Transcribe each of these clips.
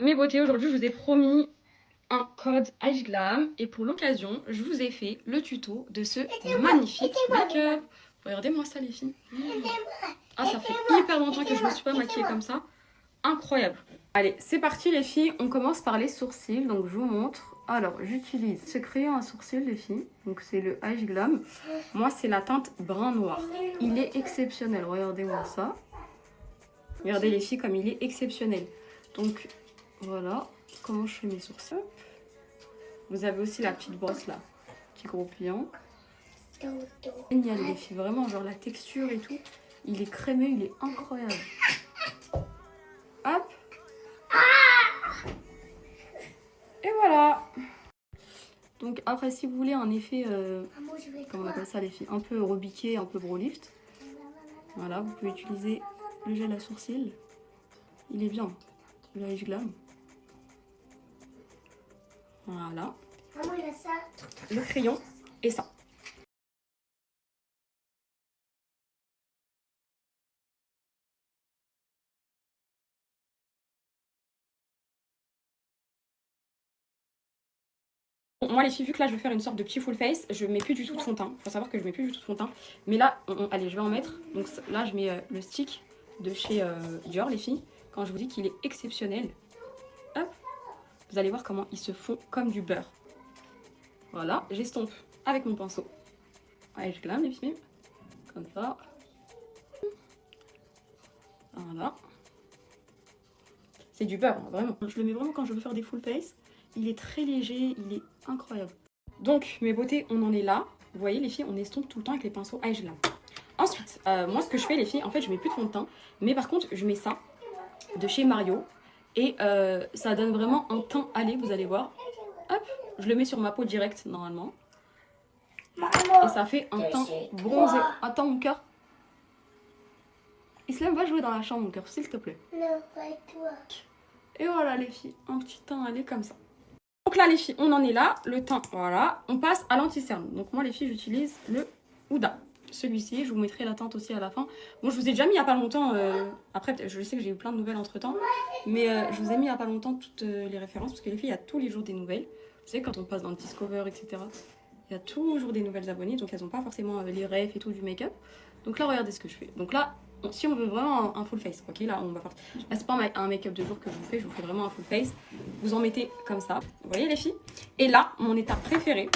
Mes beautés, aujourd'hui je vous ai promis un code Glam et pour l'occasion je vous ai fait le tuto de ce magnifique make-up. Regardez-moi ça les filles. Ah, ça fait hyper longtemps que je ne me suis pas maquillée comme ça. Incroyable. Allez, c'est parti les filles, on commence par les sourcils, donc je vous montre. Alors, j'utilise ce crayon à sourcils les filles, donc c'est le Glam. Moi c'est la teinte brun noir. Il est exceptionnel, regardez-moi ça. Regardez les filles comme il est exceptionnel. Donc voilà comment je fais mes sourcils. Vous avez aussi la petite brosse là, petit gros pliant. Génial les filles, vraiment genre la texture et tout. Il est crémeux, il est incroyable. Hop. Et voilà. Donc après si vous voulez un effet, comment on appelle ça les filles, un peu rebiqué, un peu brow lift. Voilà, vous pouvez utiliser le gel à sourcils. Il est bien, le Glam. Voilà. Le crayon et ça. Bon, moi les filles, vu que là je vais faire une sorte de petit full face, je mets plus du tout de fond de teint. Faut savoir que je mets plus du tout de fond de teint. Mais là, allez, je vais en mettre. Donc là je mets le stick de chez Dior les filles. Quand je vous dis qu'il est exceptionnel. Hop. Vous allez voir comment il se fond comme du beurre. Voilà, j'estompe avec mon pinceau. Allez, je glame les filles. Comme ça. Voilà. C'est du beurre, hein, vraiment. Je le mets vraiment quand je veux faire des full face. Il est très léger, il est incroyable. Donc, mes beautés, on en est là. Vous voyez, les filles, on estompe tout le temps avec les pinceaux Glam. Ensuite, moi, ce que je fais, les filles, en fait, je mets plus de fond de teint. Mais par contre, je mets ça de chez Mario. Et ça donne vraiment un teint allé, vous allez voir. Hop, je le mets sur ma peau directe, normalement. Et ça fait un teint bronzé. Attends, mon cœur. Islam va jouer dans la chambre, mon cœur, s'il te plaît. Non, pas toi. Et voilà, les filles, un petit teint allé comme ça. Donc là, les filles, on en est là. Le teint, voilà. On passe à l'anti-cerne. Donc moi, les filles, j'utilise le Huda. Celui-ci, je vous mettrai la teinte aussi à la fin. Bon, je vous ai déjà mis il n'y a pas longtemps. Après, je sais que j'ai eu plein de nouvelles entre-temps. Mais je vous ai mis il n'y a pas longtemps toutes les références. Parce que les filles, il y a tous les jours des nouvelles. Vous savez, quand on passe dans le Discover, etc. Il y a toujours des nouvelles abonnées. Donc elles n'ont pas forcément les refs et tout du make-up. Donc là, regardez ce que je fais. Donc là, si on veut vraiment un full face, ok, là on va faire. Là c'est pas un make-up de jour que je vous fais vraiment un full face. Vous en mettez comme ça, vous voyez les filles. Et là, mon étape préférée,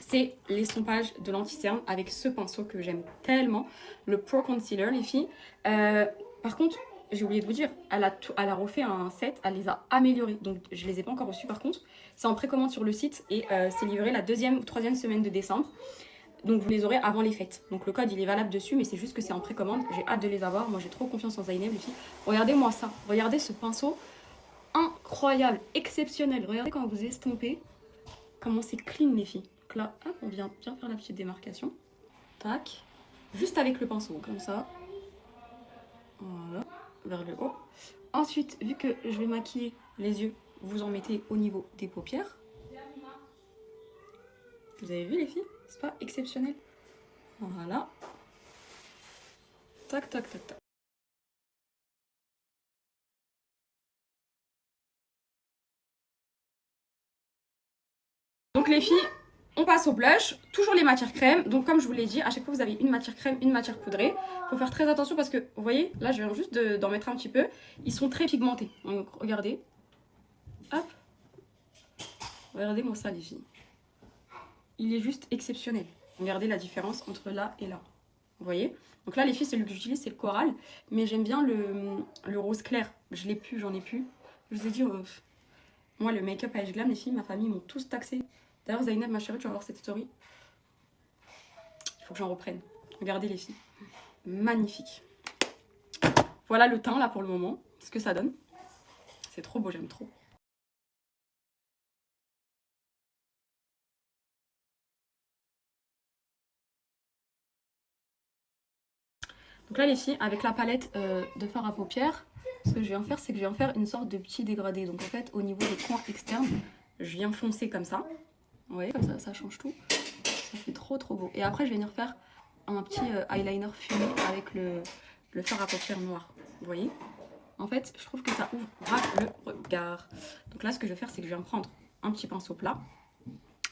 c'est l'estompage de l'anti-cerne avec ce pinceau que j'aime tellement, le Pro Concealer les filles. Par contre, j'ai oublié de vous dire, elle a refait un set, elle les a améliorés, donc je les ai pas encore reçus par contre. C'est en précommande sur le site et c'est livré la 2e ou 3e semaine de décembre. Donc vous les aurez avant les fêtes. Donc le code il est valable dessus, mais c'est juste que c'est en précommande. J'ai hâte de les avoir. Moi j'ai trop confiance en Zainab les filles. Regardez-moi ça. Regardez ce pinceau. Incroyable, exceptionnel. Regardez quand vous estompez. Comment c'est clean les filles. Donc là, hop, on vient bien faire la petite démarcation. Tac. Juste avec le pinceau, comme ça. Voilà. Vers le haut. Ensuite, vu que je vais maquiller les yeux, vous en mettez au niveau des paupières. Vous avez vu les filles? C'est pas exceptionnel? Voilà. Tac, tac, tac, tac. Donc les filles, on passe au blush. Toujours les matières crème. Donc comme je vous l'ai dit, à chaque fois vous avez une matière crème, une matière poudrée. Faut faire très attention parce que, vous voyez, là je viens juste d'en mettre un petit peu. Ils sont très pigmentés. Donc regardez. Hop. Regardez-moi ça les filles. Il est juste exceptionnel. Regardez la différence entre là et là. Vous voyez? Donc là les filles, celui que j'utilise c'est le coral. Mais j'aime bien le rose clair. Je l'ai plus, j'en ai plus. Je vous ai dit, moi le make-up à Glam, les filles, ma famille m'ont tous taxé. D'ailleurs Zainab, ma chérie, tu vas voir cette story. Il faut que j'en reprenne. Regardez les filles. Magnifique. Voilà le teint là pour le moment. Ce que ça donne. C'est trop beau, j'aime trop. Donc là les filles, avec la palette de fard à paupières, ce que je viens faire, c'est que je viens faire une sorte de petit dégradé. Donc en fait, au niveau des coins externes, je viens foncer comme ça. Vous voyez, comme ça change tout. Ça fait trop beau. Et après, je vais venir faire un petit eyeliner fumé avec le fard à paupières noir. Vous voyez? En fait, je trouve que ça ouvre grave le regard. Donc là, ce que je vais faire, c'est que je vais prendre un petit pinceau plat.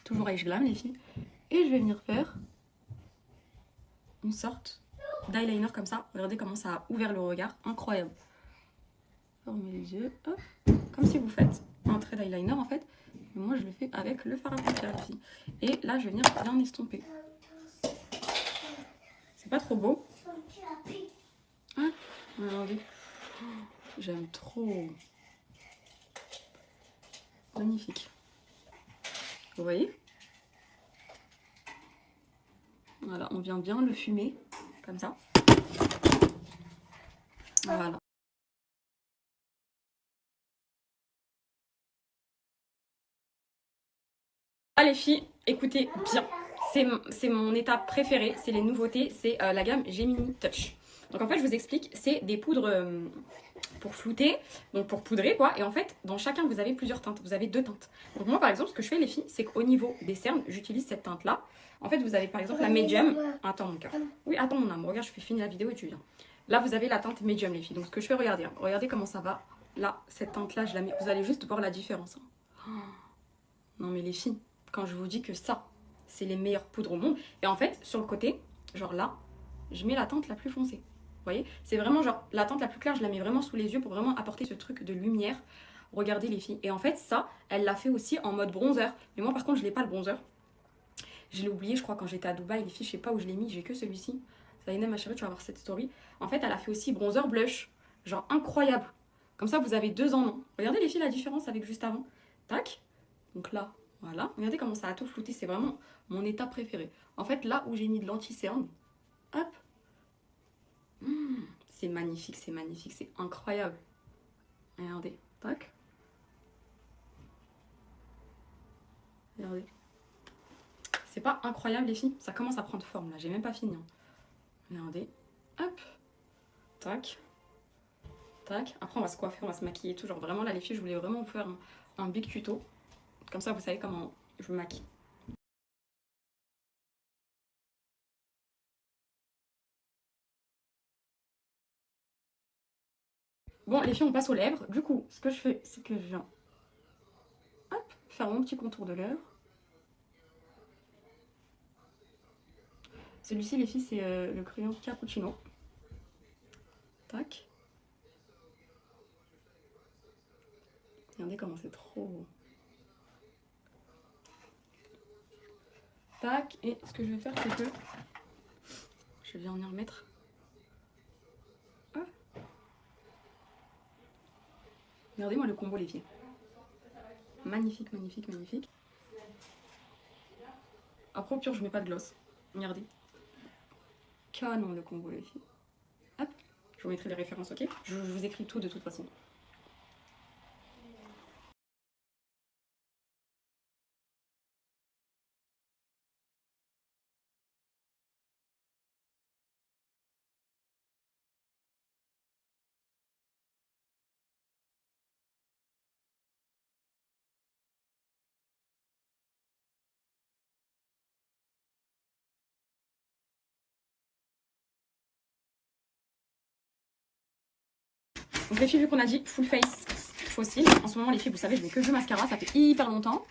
Toujours avec Glam, les filles. Et je vais venir faire une sorte d'eyeliner comme ça. Regardez comment ça a ouvert le regard. Incroyable. Fermez les yeux. Hop. Comme si vous faites un trait d'eyeliner, en fait. Mais moi, je le fais avec le fard à paupières, les filles. Et là, je vais venir bien estomper. C'est pas trop beau. Hein? Regardez. J'aime trop. Magnifique. Vous voyez? Voilà, on vient bien le fumer, comme ça. Voilà. Ah les filles, écoutez bien. C'est mon étape préférée, c'est les nouveautés, c'est la gamme Gemini Touch. Donc en fait, je vous explique, c'est des poudres pour flouter, donc pour poudrer quoi. Et en fait, dans chacun, vous avez plusieurs teintes. Vous avez 2 teintes. Donc moi, par exemple, ce que je fais les filles, c'est qu'au niveau des cernes, j'utilise cette teinte-là. En fait, vous avez par exemple la Medium. Attends mon cœur. Oui, attends mon âme. Regarde, je fais finir la vidéo et tu viens. Là, vous avez la teinte Medium les filles. Donc ce que je fais, regardez. Hein. Regardez comment ça va. Là, cette teinte-là, je la mets. Vous allez juste voir la différence. Hein. Oh. Non mais les filles, quand je vous dis que ça, c'est les meilleures poudres au monde. Et en fait, sur le côté, genre là, je mets la teinte la plus foncée. Vous voyez, c'est vraiment genre la teinte la plus claire, je la mets vraiment sous les yeux pour vraiment apporter ce truc de lumière. Regardez les filles. Et en fait, ça, elle l'a fait aussi en mode bronzer. Mais moi, par contre, je n'ai pas le bronzer. Je l'ai oublié, je crois, quand j'étais à Dubaï. Les filles, je sais pas où je l'ai mis, j'ai que celui-ci. Zaina, ma chérie, tu vas voir cette story. En fait, elle a fait aussi bronzer blush. Genre incroyable. Comme ça, vous avez 2 en 1. Regardez les filles, la différence avec juste avant. Tac. Donc là, voilà. Regardez comment ça a tout flouté. C'est vraiment mon état préféré. En fait, là où j'ai mis de l'anti-cerne, hop. C'est magnifique, c'est incroyable. Regardez, tac. Regardez. C'est pas incroyable les filles? Ça commence à prendre forme là, j'ai même pas fini. Hein. Regardez, hop, tac, tac. Après on va se coiffer, on va se maquiller tout. Genre vraiment là les filles, je voulais vraiment vous faire un big tuto. Comme ça vous savez comment je me maquille. Bon, les filles, on passe aux lèvres. Du coup, ce que je fais, c'est que je viens hop, faire mon petit contour de lèvres. Celui-ci, les filles, c'est le crayon Cappuccino. Tac. Regardez comment c'est trop beau. Tac. Et ce que je vais faire, c'est que je vais en y remettre. Regardez-moi le combo les filles. Magnifique, magnifique, magnifique. Après au pire je mets pas de gloss. Regardez. Canon le combo les filles. Hop. Je vous mettrai les références, ok? Je vous écris tout de toute façon. Donc les filles, vu qu'on a dit full face fossiles, en ce moment les filles, vous savez, je mets que du mascara, ça fait hyper longtemps.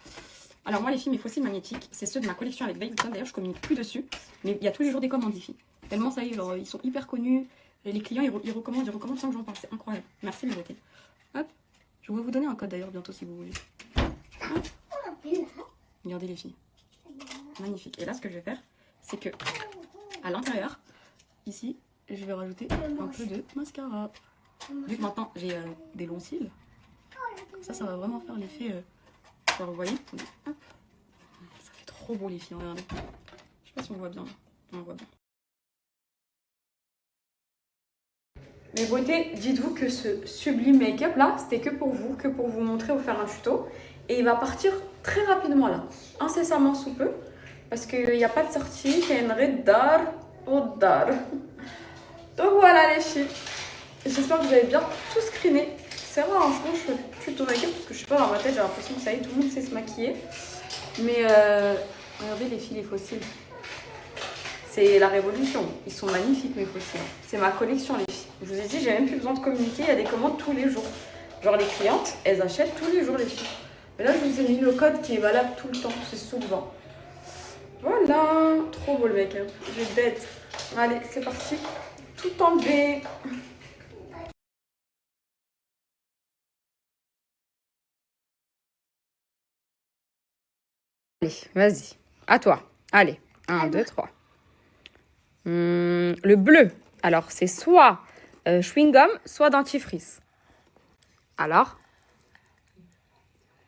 Alors moi les filles, mes fossiles magnétiques, c'est ceux de ma collection avec Velveton, d'ailleurs je communique plus dessus, mais il y a tous les jours des commandes les filles. Tellement ça y est, genre, ils sont hyper connus, et les clients ils recommandent sans que j'en parle, c'est incroyable. Merci les beautés. Hop, je vais vous donner un code d'ailleurs bientôt si vous voulez. Hop. Regardez les filles, magnifique. Et là ce que je vais faire, c'est que à l'intérieur, ici, je vais rajouter un peu de mascara. Vu que maintenant j'ai des longs cils, ça va vraiment faire l'effet. Vous voyez, hop. Ça fait trop beau les filles, regardez. Je sais pas si on voit bien. On voit bien. Mes beautés, dites-vous que ce sublime make-up là, c'était que pour vous montrer, vous faire un tuto. Et il va partir très rapidement là, incessamment sous peu, parce qu'il n'y a pas de sortie, il y a une redar au dar. Donc voilà les filles. J'espère que vous avez bien tout screené. C'est rare, hein, je fais tuto make-up parce que je sais pas, dans ma tête j'ai l'impression que ça y est, tout le monde sait se maquiller. Mais regardez les filles, les fossiles. C'est la révolution. Ils sont magnifiques mes fossiles. C'est ma collection les filles. Je vous ai dit, j'ai même plus besoin de communiquer, il y a des commandes tous les jours. Genre les clientes, elles achètent tous les jours les filles. Mais là, je vous ai mis le code qui est valable tout le temps, c'est souvent. Voilà, trop beau le make-up, j'ai bête. Allez, c'est parti, tout enlevé. Allez, vas-y, à toi. Allez, 1, 2, 3. Le bleu, alors c'est soit chewing-gum, soit dentifrice. Alors,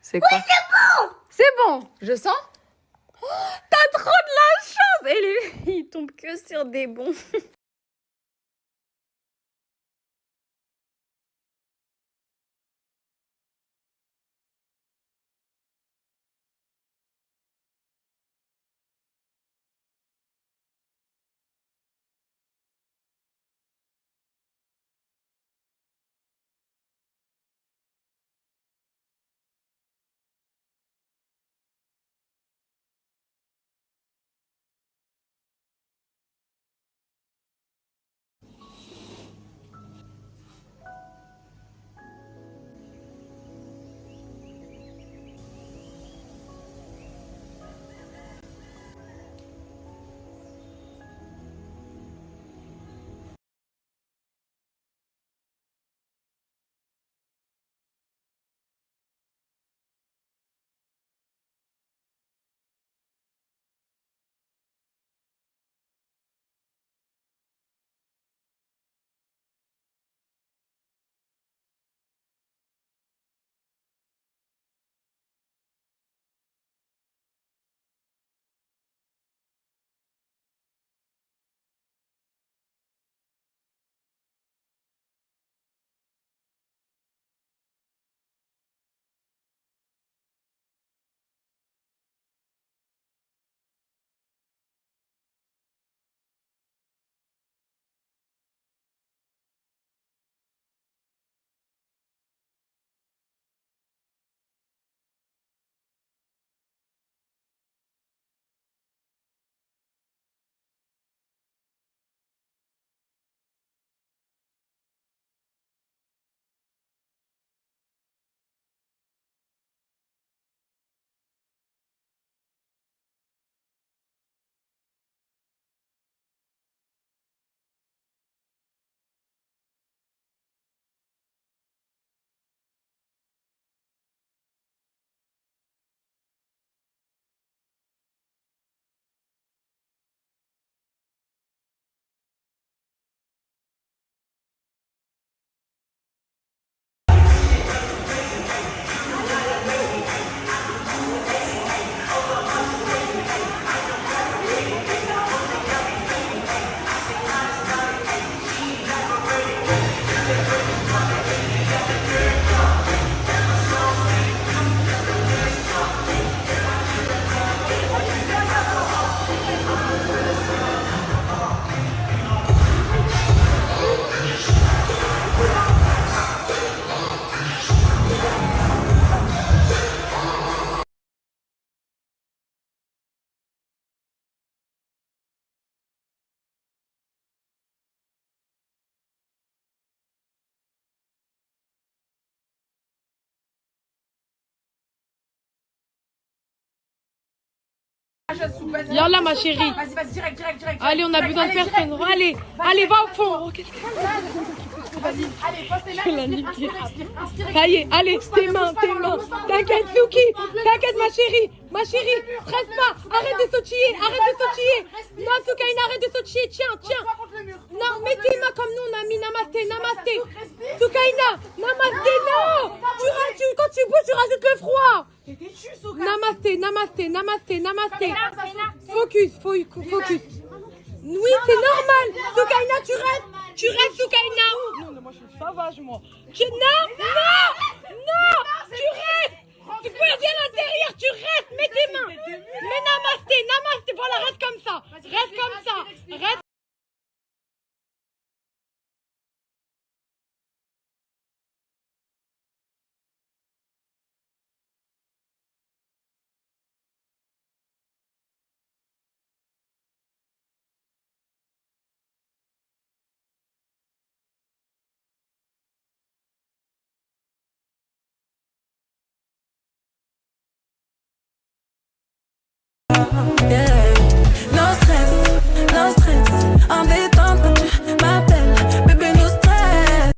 c'est quoi? Oui, c'est bon! C'est bon, je sens? Oh, t'as trop de la chance! Et il tombe que sur des bons. Yallah ma chérie. Vas-y, direct. Allez, on a besoin de personne. Allez, va au fond. Vas-y, allez, passe tes mains, inspire. Ça y est, allez, tes mains. T'inquiète, Souki. T'inquiète, ma chérie. Stresse pas. Arrête de sautiller. Non, Soukaina, arrête de sautiller. Tiens. Non, mets tes mains comme nous, on a mis namasté. Soukaina, namasté, non. Quand tu bouges, tu rajoutes le froid. Namasté. Focus. Oui, c'est normal. Soukaina, tu restes, Soukaina. Non, moi je suis sauvage, moi. Non, tu restes. Tu peux aller à l'intérieur, tu restes, mets tes mains. Mais namasté, voilà, reste comme ça. Reste yeah. No stress, en détente quand tu m'appelles, bébé no stress.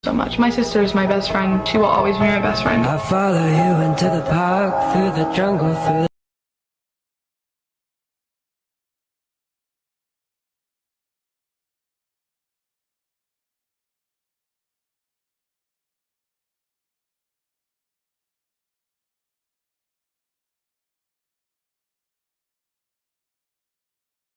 So much. My sister is my best friend. She will always be my best friend. I follow you into the park, through the jungle, through